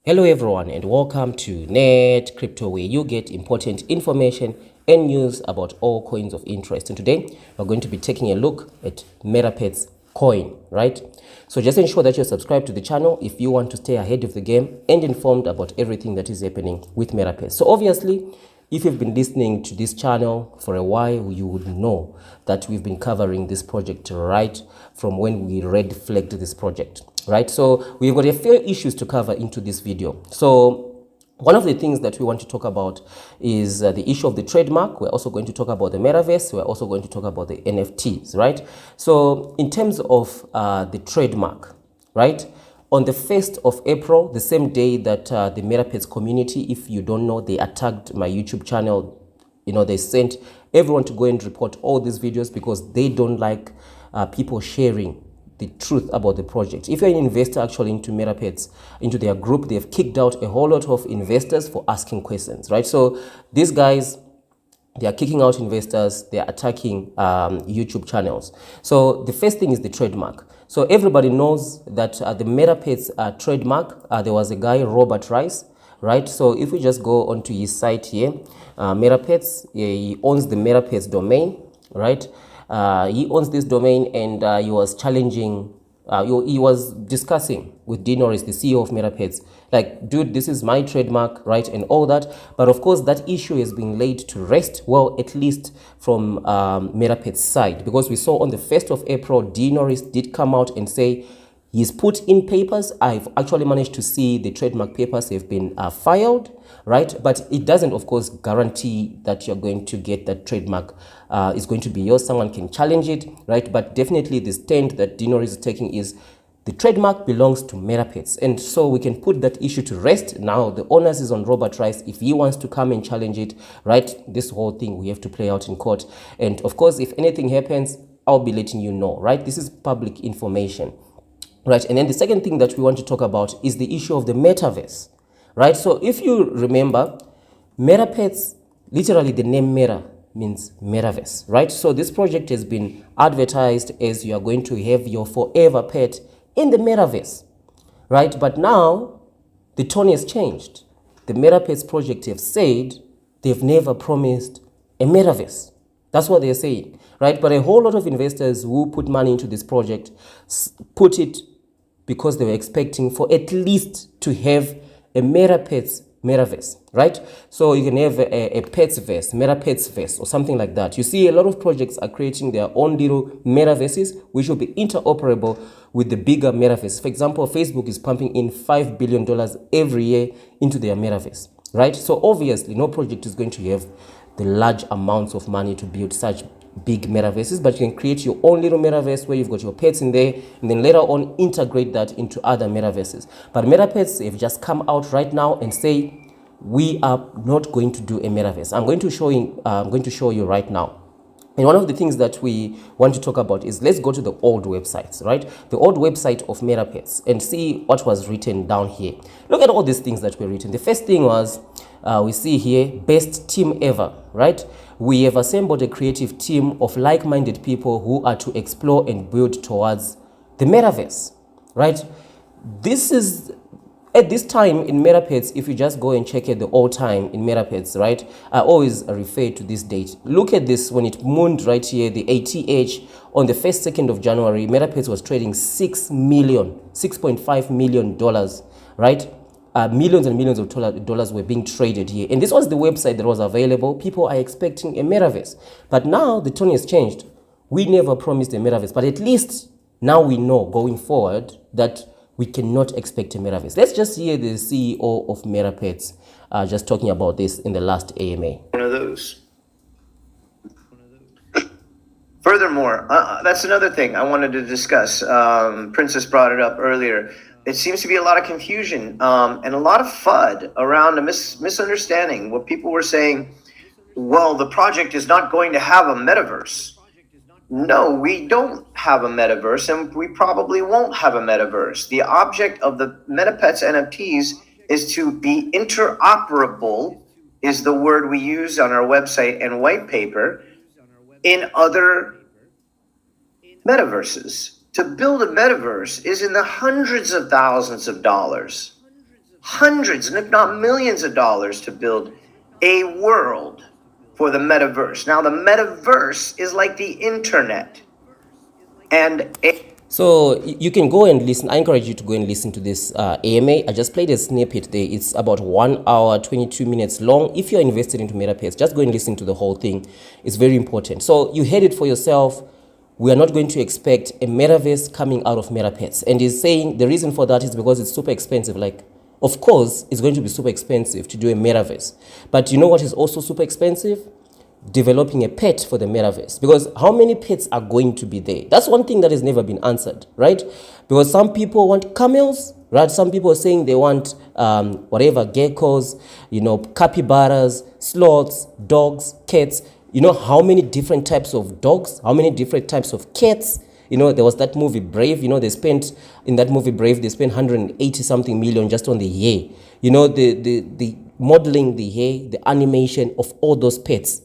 Hello everyone and welcome to Net Crypto, where you get important information and news about all coins of interest. And today we're going to be taking a look at Metapets coin, right? So just ensure that you're subscribed to the channel if you want to stay ahead of the game and informed about everything that is happening with Metapets. So obviously, if you've been listening to this channel for a while, you would know that we've been covering this project right from when we red flagged this project, right? So we've got a few issues to cover into this video. So one of the things that we want to talk about is the issue of the trademark. We're also going to talk about the Metaverse. We're also going to talk about the NFTs, right? So in terms of the trademark, right? On the 1st of April, the same day that the Metapets community, if you don't know, they attacked my YouTube channel. They sent everyone to go and report all these videos because they don't like people sharing the truth about the project. If you're an investor actually into Metapets, into their group, they've kicked out a whole lot of investors for asking questions, right? So these guys, they are kicking out investors, they are attacking YouTube channels. So the first thing is the trademark. So everybody knows that the Metapets trademark, there was a guy, Robert Rice, right? So if we just go onto his site here, Metapets, he owns the Metapets domain, right? He owns this domain, and he was challenging, he was discussing with D. Norris, the CEO of Metapets, like, dude, this is my trademark, right, and all that. But of course, that issue has been laid to rest, well, at least from Metapets' side, because we saw on the 1st of April, D. Norris did come out and say he's put in papers. I've actually managed to see the trademark papers have been filed, right? But it doesn't, of course, guarantee that you're going to get that trademark is going to be yours. Someone can challenge it, right? But definitely the stand that Dino is taking is the trademark belongs to Metapets. And so we can put that issue to rest. Now the onus is on Robert Rice. If he wants to come and challenge it, right? This whole thing we have to play out in court. And of course, if anything happens, I'll be letting you know, right? This is public information. Right, and then the second thing that we want to talk about is the issue of the Metaverse, right? So if you remember, Metapets, literally the name Meta means Metaverse, right? So this project has been advertised as you are going to have your forever pet in the Metaverse, right? But now the tone has changed. The Metapets project have said they've never promised a Metaverse. That's what they're saying, right? But a whole lot of investors who put money into this project put it because they were expecting for at least to have a Metaverse, right? So you can have a Petsverse, Metapetsverse, or something like that. You see, a lot of projects are creating their own little Metaverses, which will be interoperable with the bigger Metaverse. For example, Facebook is pumping in $5 billion every year into their Metaverse, right? So obviously, no project is going to have the large amounts of money to build such big metaverses, but you can create your own little metaverse where you've got your pets in there, and then later on integrate that into other metaverses. But Metapets have just come out right now and say we are not going to do a metaverse. I'm going to show you right now. And one of the things that we want to talk about is, let's go to the old websites, right? The old website of Metapets and see what was written down here. Look at all these things that were written. The first thing was, we see here, best team ever, right? We have assembled a creative team of like-minded people who are to explore and build towards the Metaverse, right? This is, at this time in Metapets, if you just go and check at the old time in Metapets, right? I always refer to this date. Look at this, when it mooned right here, the ATH, on the 1st, 2nd of January, Metapets was trading $6.5 million, right? Millions and millions of dollars were being traded here. And this was the website that was available. People are expecting a Metaverse. But now the tone has changed. We never promised a Metaverse, but at least now we know going forward that we cannot expect a Metaverse. Let's just hear the CEO of Metapets just talking about this in the last AMA. One of those. Furthermore, that's another thing I wanted to discuss. Princess brought it up earlier. It seems to be a lot of confusion and a lot of FUD around a misunderstanding. What people were saying, well, the project is not going to have a metaverse. No, we don't have a metaverse, and we probably won't have a metaverse. The object of the Metapets NFTs is to be interoperable, is the word we use on our website and white paper, in other metaverses. To build a metaverse is in the hundreds of thousands of dollars. hundreds, if not millions of dollars to build a world for the metaverse. Now, the metaverse is like the internet. And so you can go and listen. I encourage you to go and listen to this AMA. I just played a snippet there. It's about 1 hour, 22 minutes long. If you're invested into MetaPets, just go and listen to the whole thing. It's very important. So you heard it for yourself. We are not going to expect a metaverse coming out of MetaPets. And he's saying the reason for that is because it's super expensive. Like, of course, it's going to be super expensive to do a metaverse. But you know what is also super expensive? Developing a pet for the metaverse, because how many pets are going to be there? That's one thing that has never been answered, right? Because some people want camels, right? Some people are saying they want whatever, geckos, you know, capybaras, sloths, dogs, cats. You know how many different types of dogs, how many different types of cats? You know, there was that movie Brave. You know, they spent in that movie Brave, they spent 180 something million just on the hair. You know, the modeling the hair, the animation of all those pets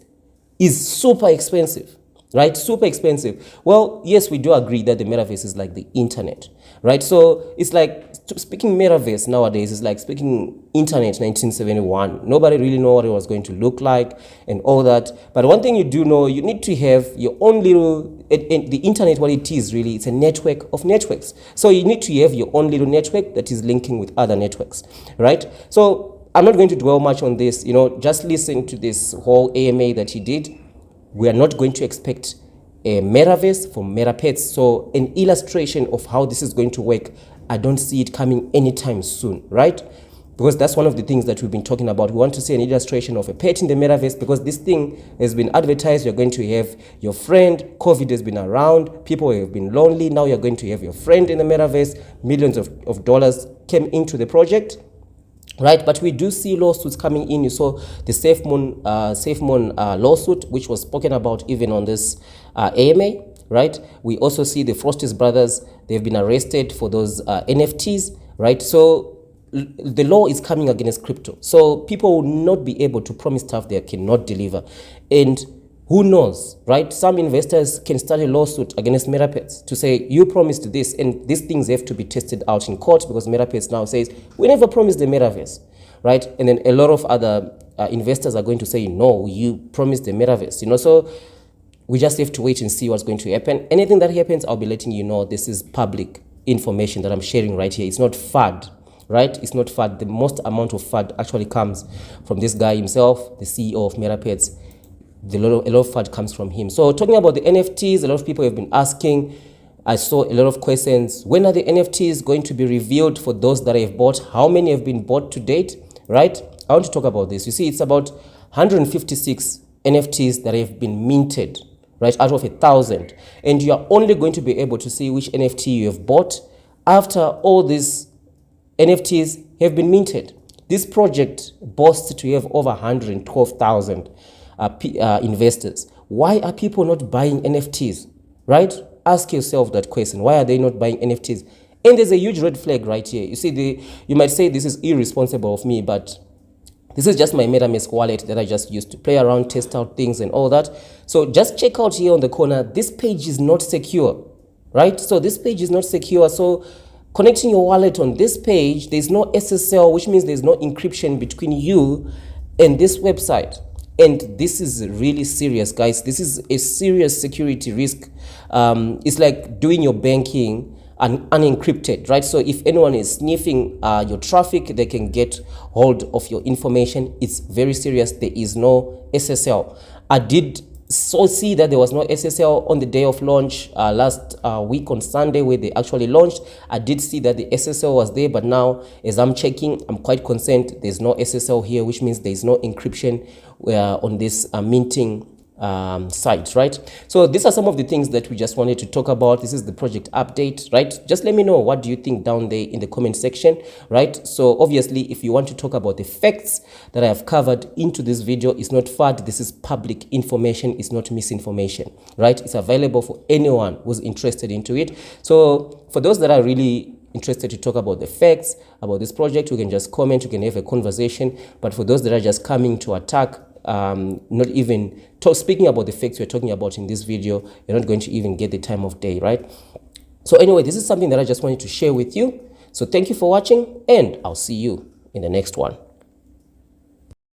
is super expensive, right? Super expensive. Well, yes, we do agree that the metaverse is like the internet, right? So it's like speaking metaverse nowadays is like speaking internet 1971. Nobody really know what it was going to look like and all that. But one thing you do know, you need to have your own little, the internet, what it is really, it's a network of networks. So you need to have your own little network that is linking with other networks, right? So I'm not going to dwell much on this, you know, just listen to this whole AMA that he did. We are not going to expect a metaverse for MetaPets. So an illustration of how this is going to work, I don't see it coming anytime soon, right? Because that's one of the things that we've been talking about. We want to see an illustration of a pet in the metaverse because this thing has been advertised. You're going to have your friend. COVID has been around. People have been lonely. Now you're going to have your friend in the metaverse. Millions of dollars came into the project. Right, but we do see lawsuits coming in. You saw the SafeMoon lawsuit, which was spoken about even on this AMA. Right, we also see the Frosties brothers. They've been arrested for those NFTs. Right, so the law is coming against crypto. So people will not be able to promise stuff they cannot deliver, and who knows, right? Some investors can start a lawsuit against MetaPets to say, you promised this, and these things have to be tested out in court because MetaPets now says, we never promised the metaverse, right? And then a lot of other investors are going to say, no, you promised the metaverse, you know? So we just have to wait and see what's going to happen. Anything that happens, I'll be letting you know. This is public information that I'm sharing right here. It's not FUD, right? It's not FUD. The most amount of FUD actually comes from this guy himself, the CEO of MetaPets. A lot of FUD comes from him. So talking about the NFTs, a lot of people have been asking. I saw a lot of questions. When are the NFTs going to be revealed for those that have bought? How many have been bought to date, right? I want to talk about this. You see, it's about 156 NFTs that have been minted, right, out of 1,000. And you are only going to be able to see which NFT you have bought after all these NFTs have been minted. This project boasts to have over 112,000 investors. Why are people not buying NFTs, right? Ask yourself that question. Why are they not buying NFTs? And there's a huge red flag right here. You see, you might say this is irresponsible of me, but this is just my MetaMask wallet that I just used to play around, test out things and all that. So just check out here on the corner. This page is not secure, right? So this page is not secure. So connecting your wallet on this page, there's no SSL, which means there's no encryption between you and this website. And this is really serious, guys. This is a serious security risk. It's like doing your banking unencrypted, right? So if anyone is sniffing your traffic, they can get hold of your information. It's very serious. There is no SSL. I did see that there was no SSL on the day of launch last week on Sunday where they actually launched. I did see that the SSL was there, but now as I'm checking, I'm quite concerned there's no SSL here, which means there's no encryption on this minting sites, right? So these are some of the things that we just wanted to talk about. This is the project update, right? Just let me know, what do you think down there in the comment section, right? So obviously, if you want to talk about the facts that I have covered into this video, it's not FUD. This is public information. It's not misinformation, right? It's available for anyone who's interested into it. So for those that are really interested to talk about the facts about this project, you can just comment, you can have a conversation. But for those that are just coming to attack, not even speaking about the facts we're talking about in this video, you're not going to even get the time of day, right? So anyway, this is something that I just wanted to share with you. So thank you for watching, and I'll see you in the next one.